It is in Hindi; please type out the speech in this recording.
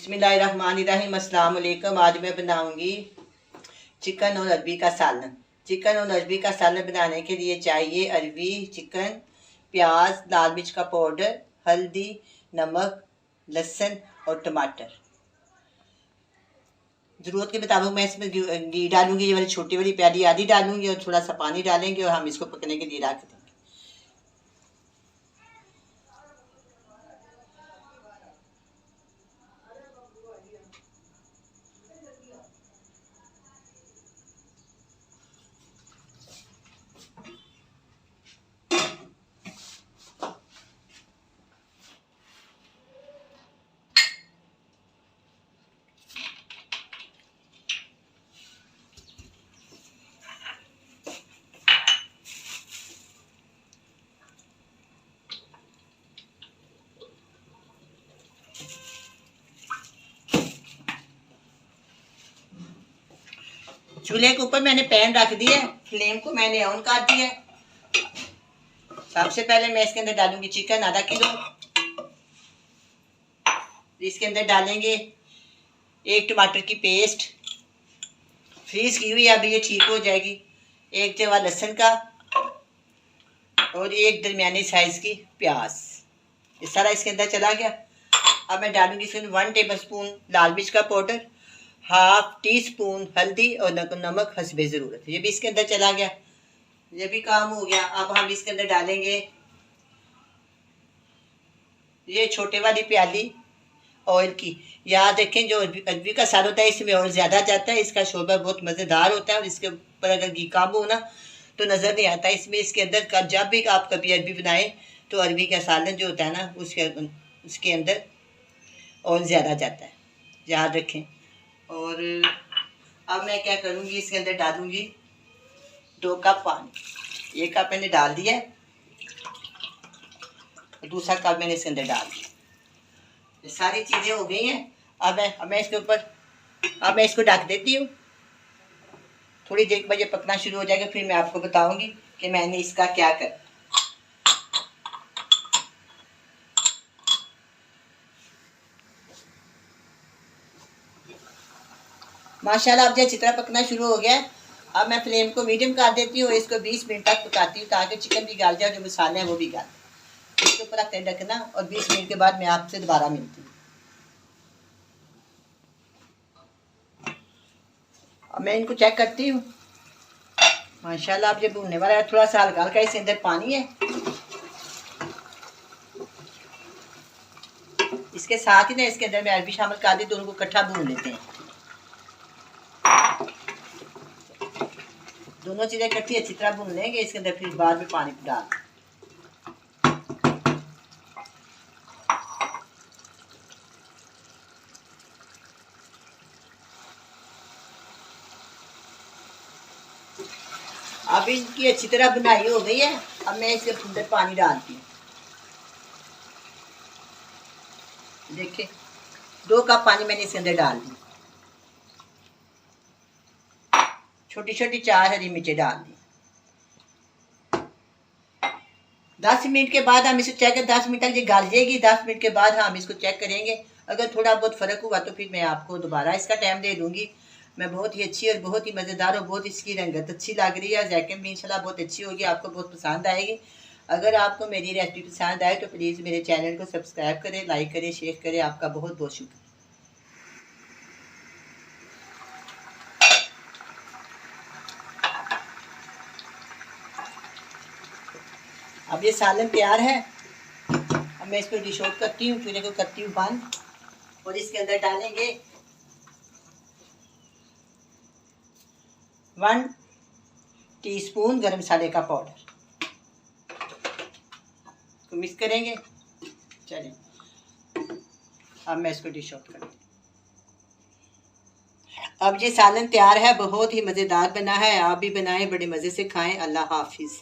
बिस्मिल्लाहिर्रहमानिर्रहीम। अस्सलाम वालेकुम। आज मैं बनाऊंगी चिकन और अरबी का सालन। चिकन और अरबी का सालन बनाने के लिए चाहिए अरबी, चिकन, प्याज, लाल मिर्च का पाउडर, हल्दी, नमक, लहसुन और टमाटर। ज़रूरत के मुताबिक मैं इसमें घी डालूंगी। ये वाली छोटी वाली प्याली आधी डालूंगी और थोड़ा सा पानी डालेंगे और हम इसको पकने के लिए रख देंगे। चूल्हे के ऊपर मैंने पैन रख दिया, फ्लेम को मैंने ऑन कर दिया। सबसे पहले मैं इसके अंदर डालूंगी चिकन आधा किलो। इसके अंदर डालेंगे एक टमाटर की पेस्ट, फ्रीज की हुई, अभी ये ठीक हो जाएगी। एक जवा लहसुन का और एक दरमियानी साइज की प्याज। ये सारा इसके अंदर चला गया। अब मैं डालूंगी इसमें 1 टेबलस्पून लाल मिर्च का पाउडर, हाफ टी स्पून हल्दी और नमक हस्बे ज़रूरत। ये भी इसके अंदर चला गया, ये भी काम हो गया। अब हम इसके अंदर डालेंगे ये छोटे वाली प्याली ऑयल की। याद रखें जो अरबी का साल होता है इसमें ऑयल ज़्यादा जाता है। इसका शोरबा बहुत मज़ेदार होता है और इसके ऊपर अगर घी कम हो ना तो नज़र नहीं आता। इसमें इसके अंदर का जब भी आप कभी अरबी बनाएं तो अरबी का सालन जो होता है ना उसके अंदर ऑयल ज़्यादा जाता है, याद रखें। और अब मैं क्या करूँगी, इसके अंदर डालूँगी 2 कप पानी। 1 कप मैंने डाल दिया, दूसरा कप मैंने इसके अंदर डाल दिया। ये सारी चीज़ें हो गई हैं। अब मैं इसके ऊपर अब मैं इसको ढक देती हूँ। थोड़ी देर बाद ये पकना शुरू हो जाएगा, फिर मैं आपको बताऊंगी कि मैंने इसका क्या कर। माशाल्लाह अब जो चित्रा पकना शुरू हो गया है। अब मैं फ्लेम को मीडियम कर देती हूँ और इसको 20 मिनट तक पकाती हूँ ताकि चिकन भी गल जाए, जो मसाले हैं वो भी गल। इसके ऊपर रखते हैं ढकना और 20 मिनट के बाद मैं आपसे दोबारा मिलती हूँ। अब मैं इनको चेक करती हूँ। माशाल्लाह अब ये भूनने वाला है। थोड़ा सा हल्का हल्का इसके अंदर पानी है। इसके साथ ही ना इसके अंदर मैं अरबी शामिल कर दी, दोनों को इकट्ठा भून लेते हैं। दोनों चीज़ें इकट्ठी अच्छी तरह भून लेंगे। इसके अंदर फिर बाद में पानी डाल। अब इनकी अच्छी तरह बुनाई हो गई है। अब मैं इसके अंदर पानी डालती हूँ। देखिए 2 कप पानी मैंने इसके अंदर डाल दी। छोटी छोटी 4 हरी मिर्चें डाल दी। 10 मिनट के बाद हम इसे चेक 10 मिनट तक ये गल जाएगी। 10 मिनट के बाद हम इसको चेक करेंगे। अगर थोड़ा बहुत फ़र्क हुआ तो फिर मैं आपको दोबारा इसका टाइम दे दूँगी। मैं बहुत ही अच्छी और बहुत ही मज़ेदार और बहुत इसकी रंगत अच्छी लग रही है। जायके में इंशाल्लाह बहुत अच्छी होगी, आपको बहुत पसंद आएगी। अगर आपको मेरी रेसिपी पसंद आए तो प्लीज़ मेरे चैनल को सब्सक्राइब करें, लाइक करें, शेयर करें। आपका बहुत बहुत शुक्रिया। अब ये सालन तैयार है। अब मैं इसको डिश आउट करती हूँ, चूल्हे को करती हूँ बंद और इसके अंदर डालेंगे 1 टीस्पून गरम मसाले का पाउडर तो मिक्स करेंगे। चलिए अब मैं इसको डिश आउट करती हूँ। अब ये सालन तैयार है, बहुत ही मज़ेदार बना है। आप भी बनाएं, बड़े मज़े से खाएं। अल्लाह हाफिज़।